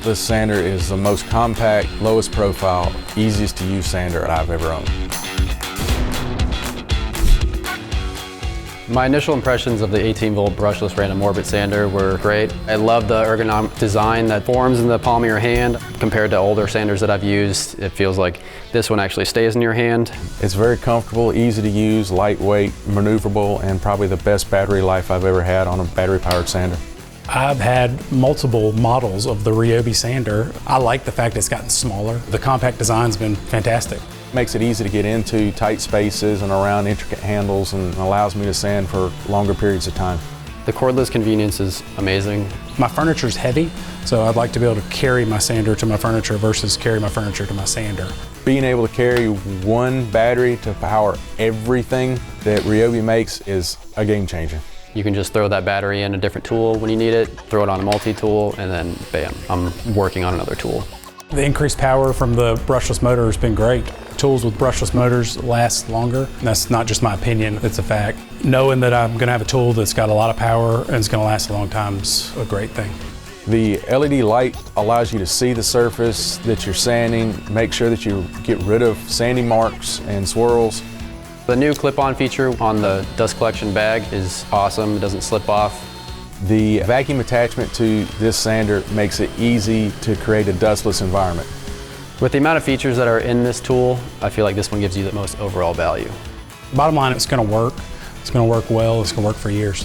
This sander is the most compact, lowest profile, easiest to use sander I've ever owned. My initial impressions of the 18-volt brushless random orbit sander were great. I love the ergonomic design that forms in the palm of your hand. Compared to older sanders that I've used, it feels like this one actually stays in your hand. It's very comfortable, easy to use, lightweight, maneuverable, and probably the best battery life I've ever had on a battery-powered sander. I've had multiple models of the RYOBI sander. I like the fact it's gotten smaller. The compact design's been fantastic. Makes it easy to get into tight spaces and around intricate handles, and allows me to sand for longer periods of time. The cordless convenience is amazing. My furniture's heavy, so I'd like to be able to carry my sander to my furniture versus carry my furniture to my sander. Being able to carry one battery to power everything that RYOBI makes is a game changer. You can just throw that battery in a different tool when you need it, throw it on a multi-tool, and then bam, I'm working on another tool. The increased power from the brushless motor has been great. Tools with brushless motors last longer. And that's not just my opinion, it's a fact. Knowing that I'm gonna have a tool that's got a lot of power and it's gonna last a long time is a great thing. The LED light allows you to see the surface that you're sanding, make sure that you get rid of sanding marks and swirls. The new clip-on feature on the dust collection bag is awesome. It doesn't slip off. The vacuum attachment to this sander makes it easy to create a dustless environment. With the amount of features that are in this tool, I feel like this one gives you the most overall value. Bottom line, it's gonna work. It's gonna work well, it's gonna work for years.